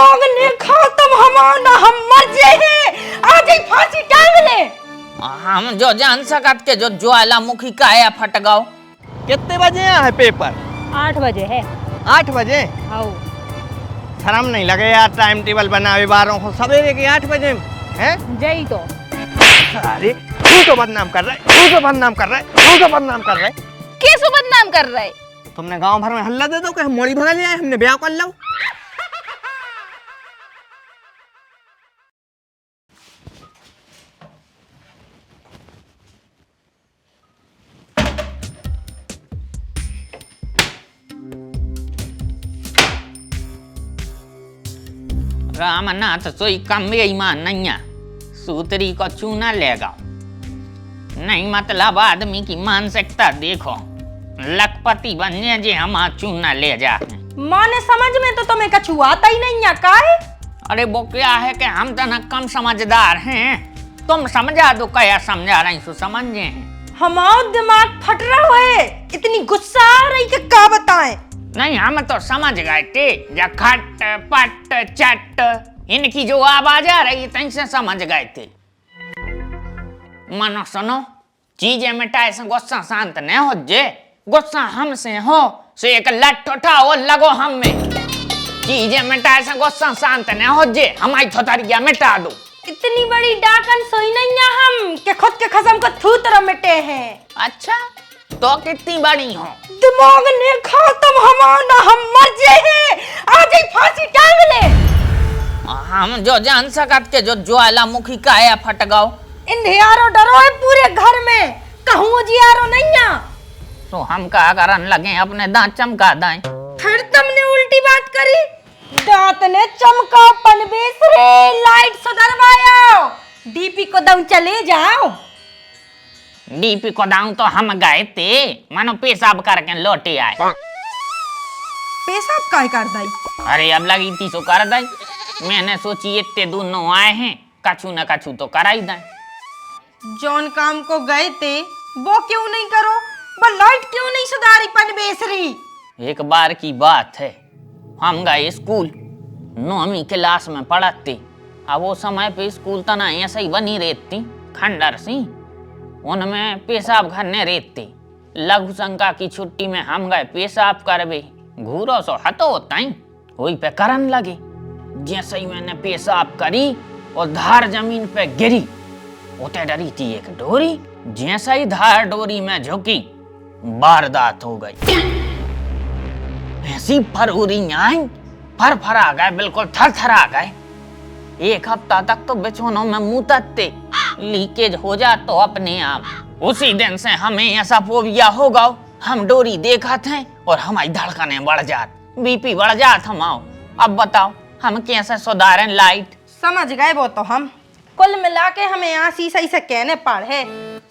दिमाग ने खा तुम हमारा हम मर जाए आज ही फांसी टांग ले। हम जो जान सकत के जो ज्वालामुखी का है फट गाओ। कितने बजे है पेपर? 8 बजे है। 8 बजे? आओ शर्म नहीं लगे यार, टाइम टेबल बनावे बारों को सवेरे के 8 बजे हैं? जई तो अरे तू तो बदनाम कर रहा है, तू तो बदनाम कर रहा है, तू तो बदनाम कर रहा है। कैसे बदनाम कर रहा है? तुमने गांव भर में हल्ला दे दो कि हम मोड़ी भगा ले आए, हमने ब्याह कर लो। रामनाथ सोई कम ईमान नहीं है, सूतरी को चूना लेगा नहीं। मतलब आदमी की मानसिकता देखो, लखपति बनने जे हम चूना ले जाते। माने समझ में तो तुम्हें कछु आता ही नहीं है का है? अरे वो क्या है कि हम तो न कम समझदार हैं, तुम समझा दो। क्या समझा रही सो समझे हैं? हमारा दिमाग फट रहा है, इतनी गुस्सा आ रही कि क्या बताएं। नहीं हम तो समझ गए थे, या खट पट चट इनकी जो आवाज आ रही तहीं से समझ गए थे। मानो सुनो, चीजें मिटाए से गुस्सा शांत न हो जे। गुस्सा हमसे हो से एक लठ उठाओ लगो हम में। चीजें मिटाए से गुस्सा शांत न हो जे, हमारी थोतरिया मिटा दो। इतनी बड़ी डाकन सोई नहीं है हम कि खुद के खसम को थूतर मिटे हैं। अच्छा तो कितनी बड़ी हो? दिमाग ने खा तुम हमारा हम मर जाए आज ही फांसी टांग ले। हम जो जान सकत के जो ज्वालामुखी का है फट गाओ। इंधियारो डरो है पूरे घर में, कहूँ जियारो नहीं है। तो हम का करन लगे अपने दांत चमका दाएं। फिर तुमने उल्टी बात करी। दांत ने चमका पनवेश रे, लाइट सुधरवाओ, डीपी को दम चले जाओ। डीपी को दाऊं तो हम गए थे, मानो पेशाब करके लौटे आए। पेशाब काय कर दाई? अरे अब लगी थी सो कर दाई। मैंने सोची इतने दोनों आए हैं, कछु न कछु तो करा ही दाएं। जौन काम को गए थे वो क्यों नहीं करो? वो लाइट क्यों नहीं सुधारी पनवेश री? एक बार की बात है, हम गए स्कूल, 9वीं क्लास में पढ़ते। अब वो समय पे स्कूल तना ऐसा ही बनी रहती खंडर सी, उनमें पेशाब करने रहते। लघु शंका की छुट्टी में हम गए पेशाब करवे, घूरो सो हतो ताई वही पे करन लगे। जैसे ही मैंने पेशाब करी और धार जमीन पे गिरी, उते डरी थी एक डोरी। जैसे ही धार डोरी में झुकी, वारदात हो गई। ऐसी फरउरी आई, फरफरा गए, बिल्कुल थरथरा गए। एक हफ्ता तक तो बिछोनों में मुतते, लीकेज हो जा तो अपने आप। उसी दिन से हमें ऐसा फोबिया हो गया, हम डोरी देखा थे और हमारी धड़कनें बढ़ जात, बीपी बढ़ जात हमाओ। अब बताओ हम कैसे सुधारें लाइट? समझ गए वो तो हम। कुल मिला के हमें आसी सही से कहने पड़े,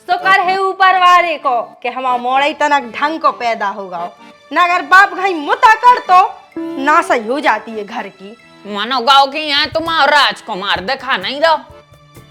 शुक्र है ऊपर वाले को कि हमारा मोड़ई तनक ढंग को पैदा होगा। ना अगर बाप भाई मुता कर तो ना सही हो जाती है घर की। मानो गाँव की यहाँ तुम्हारा राजकुमार देखा नहीं रहो।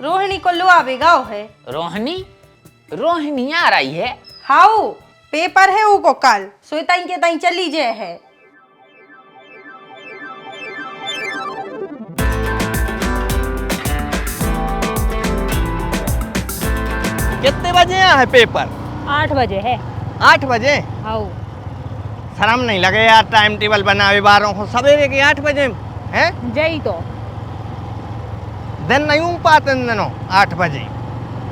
रोहिणी को लुआवे गाँव है। रोहिणी? रोहिणी आ रही है? हाउ पेपर है वो को कल, सोई के तई चली जे है। कितने बजे है पेपर? 8 बजे है। 8 बजे? हाउ शर्म नहीं लगे यार, टाइम टेबल बनावे बारों को सवेरे के 8 बजे हैं? जई तो दिन नहीं उग पाते दिनों 8 बजे।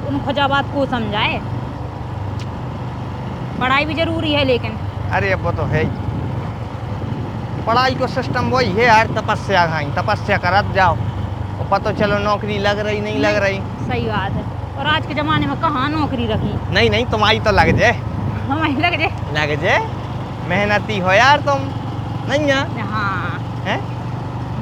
तुम खुजा बात को समझाए, पढ़ाई भी जरूरी है लेकिन। अरे अब वो तो है ही, पढ़ाई को सिस्टम वही है यार, तपस्या खाई, तपस्या करत जाओ और पता चलो नौकरी लग रही नहीं लग रही। सही बात है, और आज के जमाने में कहाँ नौकरी रखी। नहीं नहीं तुम्हारी तो लग जाए। हमारी लग जाए। लग जाए, मेहनती हो यार तुम। नहीं है? हाँ हैं?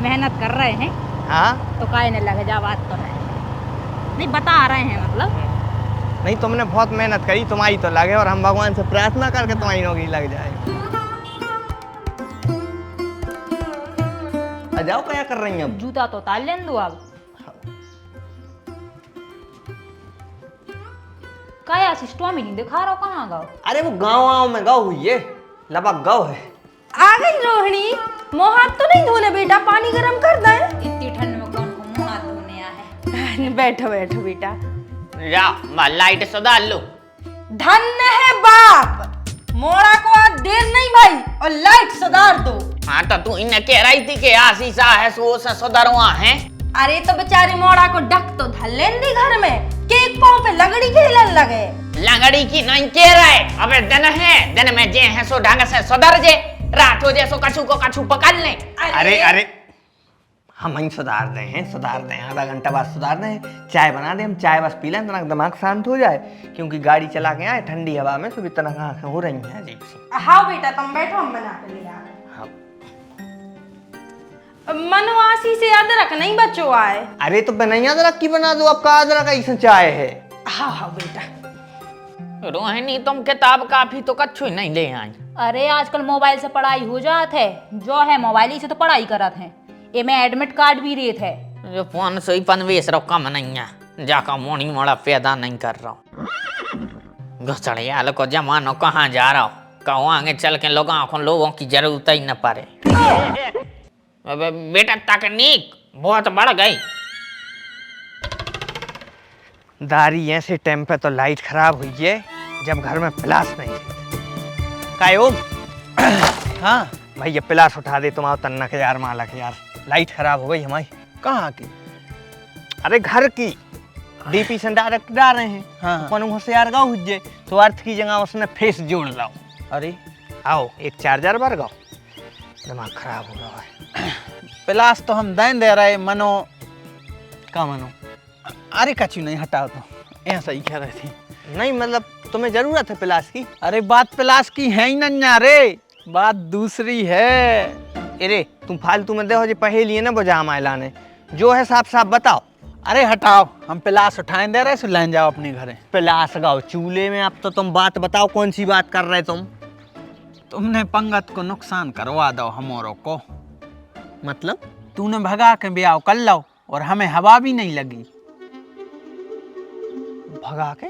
मेहनत कर रहे हैं। हाँ तो काहे ने लगे जा बात कर रहे हैं, नहीं बता रहे हैं मतलब। नहीं तुमने बहुत मेहनत करी, तुम्हारी तो लगे, और हम भगवान से प्रार्थना करके तुम्हारी नौकरी लग जाए। आ जाओ, क्या कर रही हैं अब? जूता तो ताल लेन दो अब। क्या सिस्टम ही नहीं दिखा रहा, कहाँ गाओ? अरे वो गाँव में गाँव हुई है, लबक गाँव है। आ गई रोहिणी, मुँह हाथ तो नहीं धोने बेटा, पानी गरम कर दें। बैठो बैठो बेटा। जाओ लाइट सुधार लो। धन्य है बाप, मोड़ा को आज देर नहीं भाई, और लाइट सुधार दो। हाँ तो तू इन्हें कह रही थी कि आशीषा है सो से सुधरवा है। अरे तो बेचारे मोड़ा को ढक तो धलेन दी घर में, केक पाँव पे लंगड़ी खेलन लगे। लंगड़ी की नहीं कह रहे, अबे दिन है, दिन में जे है सो ढंग से सुधर जे, रात हो जे सो कछु को कछु पकड़ ले। अरे हम ही सुधार रहे हैं, आधा घंटा बाद सुधार रहे हैं। चाय बना दे, हम चाय बस पी लें, तना दिमाग शांत हो जाए, क्योंकि गाड़ी चला के आए ठंडी हवा में, सुबह तना आंखें हो रही हैं अजीब सी। हाँ बेटा तुम बैठो, हम बना के ले आ रहे हैं। हाँ। मनवासी से अदरक नहीं बचो आए। अरे तो बनैया अदरक की बना दो, आपका अदरक ऐसा चाय है। हाँ हाँ बेटा। रोहिणी तुम किताब काफी तो कछु नहीं ले आई। अरे आजकल मोबाइल से पढ़ाई हो जात है, जो है मोबाइल ही से तो पढ़ाई करत है। ये में एडमिट कार्ड भी रेत है। जो फोन से ही पनवेश रो कम नहीं है, जाका मोनी मोड़ा पैदा नहीं कर रहा हूँ। घुसड़ियाल को जमानो कहाँ जा रहा हो, कहो आगे चल के लोगों की जरूरत ही न पड़े। बेटा तकनीक बहुत बढ़ गई। दारी ऐसे टाइम पे तो लाइट खराब हुई है जब घर में प्लास नहीं है। काय ओम? हाँ भाई ये प्लास उठा दे, तुम आओ तन्ना के यार, मालक यार, लाइट खराब हो गई हमारी। कहाँ की? अरे घर की, डीपी से डायरेक्ट डाल रहे हैं। हाँ। कौन होशियार गाँव हुज्जे तो अर्थ की जगह उसने फेस जोड़ लाओ। अरे आओ एक चार्जर भर गाओ, दिमाग खराब हो रहा है। प्लास तो हम दें दे रहे मनो। क्या मनो? अरे कछु नहीं, हटाओ तो, ऐसा ही कह रहे थे। नहीं मतलब तुम्हें जरूरत है प्लास की? अरे बात प्लास की है ही नन्या रे, बात दूसरी है। अरे तुम फालतू में देखो जी पहेली है ना बुझा मायला ने, जो है साफ साफ बताओ। अरे हटाओ, हम प्लास उठाए दे रहे, सो लें जाओ अपने घरे। प्लास गाओ चूल्हे में, अब तो तुम बात बताओ कौन सी बात कर रहे तुम? तुमने पंगत को नुकसान करवा दो हमोरों को। मतलब? तूने भगा के ब्याह कर लो और हमें हवा भी नहीं लगी। भगा के?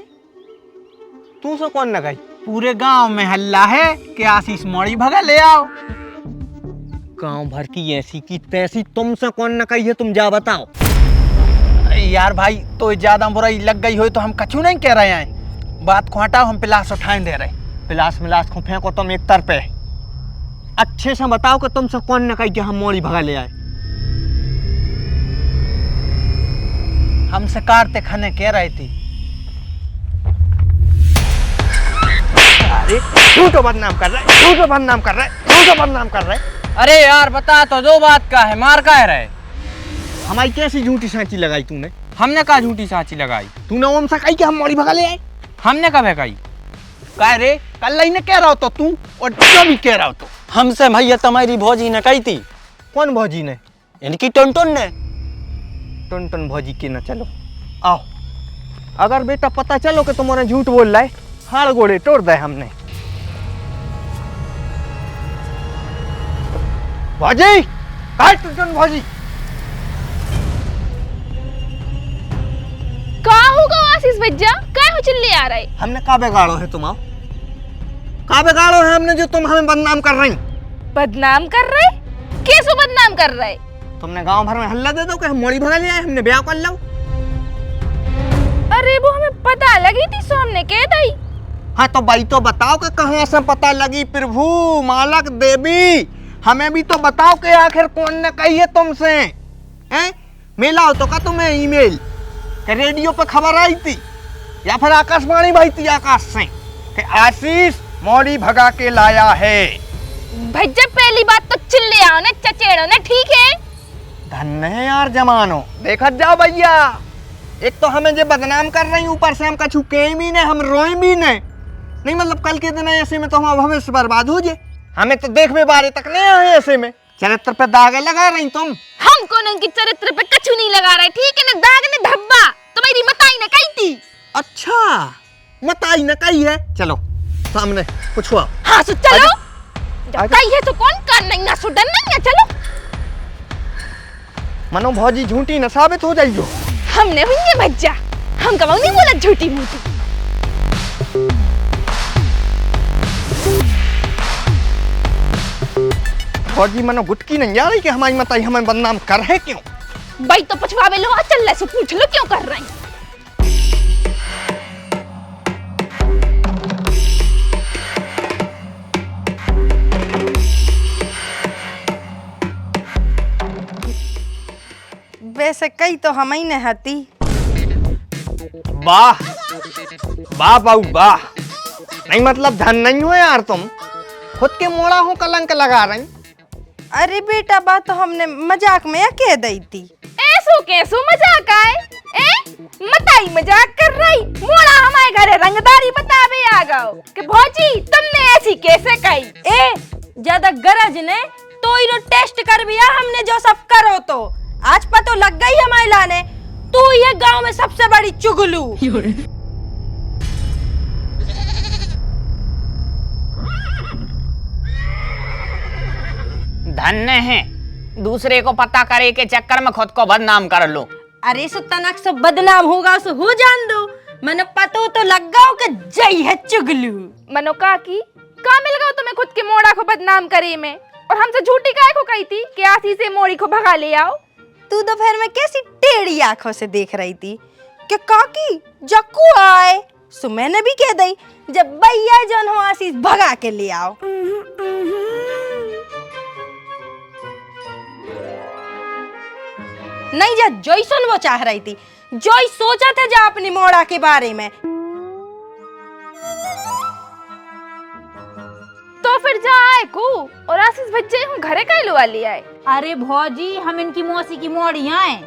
तू से कौन न गई? पूरे गांव में हल्ला है कि आशीष मोड़ी भगा ले आओ। गांव भर की ऐसी की तैसी, तुमसे कौन न कही है, तुम जा बताओ। यार भाई तो ज्यादा बुराई लग गई हो तो हम कछु नहीं कह रहे हैं, बात को हटाओ, हम प्लास उठाए दे रहे। प्लास मिलास को फेंको तुम एक तरफ पे, अच्छे से बताओ कि तुमसे कौन न कही कि हम मोड़ी भगा ले आए। हमसे कारते खाने कह रही थी। अरे झूठो बदनाम कर रहे, झूठो बदनाम कर रहे, झूठो बदनाम कर रहे। अरे यार बता तो दो, बात का है, मार का रहे। हमारी कैसी झूठी सांची लगाई तूने? हमने कहा झूठी सांची लगाई? तूने ओम से कही कि हम मोड़ी भगा ले आए? हमने कब है कही? कह रे कल ही ने कह रहा हो तो तू, और जो भी कह रहा हो तो। हमसे भैया तुम्हारी भौजी ने कही थी। कौन भौजी ने? इनकी टुनटुन ने। टुनटुन भौजी की न चलो आओ, अगर बेटा पता चलो कि तुम्हारे झूठ बोल रहा है, हाड़ गोड़े तोड़ दे हमने। भौजी काट, टुनटुन भौजी। का होगा आशीष भैया, क्या हो चिल्ले आ रहे? हमने का बिगाड़ो है तुम? आओ का बिगाड़ो है हमने जो तुम हमें बदनाम कर रही? बदनाम कर रहे? कैसे बदनाम कर रहे? तुमने गांव भर में हल्ला दे दो कि हम मोड़ी भगा ले आए, हमने ब्याह कर लो। अरे वो हमें पता लगी थी, सो हमने कह दी। हाँ तो भाई तो बताओ कि कहाँ से पता लगी? प्रभु मालक देवी, हमें भी तो बताओ कि आखिर कौन ने कही है तुमसे? हैं? मेला हो तो का तुम्हें ईमेल कि रेडियो पे खबर आई थी, या फिर आकाशवाणी भाई थी आकाश से कि आशीष मोड़ी भगा के लाया है? भैया पहली बात तो चिल्ले आओ ने, चचेड़ो ने, ठीक है? धन्य है यार जमानो, देखा जाओ भैया, एक तो हमें जो बदनाम कर रही, ऊपर से हम कछु कहे भी नहीं, हम रोए भी नहीं मतलब कल के दिन ऐसे में तो हमारा भविष्य बर्बाद हो जाए। हमें तो देखने बारे तक नहीं आए, ऐसे में चरित्र पे दागे लगा रही तुम। हम कौन उनकी चरित्र पे कछु नहीं लगा रहे, ठीक है ना? दाग ने धब्बा तुम्हारी मताई ने कही थी। अच्छा मताई न कही है, चलो सामने पूछो। हाँ सो चलो, जब कही है तो कौन कर नहीं ना, सुडन नहीं है, चलो। मनो भौजी झूठी न साबित हो जाइयो। हमने हुई है भज्जा, हम कब नहीं बोला झूठी मूठी। भौजी मनो गुटकी नहीं जा रही कि हमारी मताई हमें बदनाम कर है क्यों? भाई तो पछवावे लो, चल से पूछ लो क्यों कर रही। वैसे कई तो हम ही न हती। वाह वाह बाऊ वाह, नहीं मतलब धन नहीं हो यार तुम, खुद के मोड़ा हो कलंक लगा रही। अरे बेटा बात तो हमने मजाक में कह दी थी। ऐसो कैसो मजाक आए? मताई मजाक कर रही, मोड़ा हमारे घरे रंगदारी बतावे आ गओ कि भौजी तुमने ऐसी कैसे कही। ए ज्यादा गरज ने तो इनो टेस्ट कर बिया हमने जो सब करो तो आज पतो लग गई हमारे लाने, तू ये गांव में सबसे बड़ी चुगलू। धन्य है, दूसरे को पता करे के चक्कर में खुद को बदनाम कर लो। अरे सो तनक से बदनाम होगा सो हो जान दो, मैंने पतो तो लग गओ कि जई है चुगलू। मनो काकी का मिल गओ तुम्हें खुद के मोड़ा को बदनाम करे में, और हमसे झूठी काय को कही थी कि आसी से मोड़ी को भगा ले आओ। तू दोपहर में कैसी टेढ़ी आंखों से देख रही थी कि काकी जक्कू आए, सो मैंने भी कह दी जब भैया जन हो आशीष भगा के ले आओ। नहीं जा जॉयसन वो चाह रही थी, जॉय सोचा था जा अपनी मोड़ा के बारे में। तो फिर जा आए को और आशीष बच्चे हूँ घरे का लुआ ले आए। अरे भौजी हम इनकी मौसी की मोड़ियां हैं।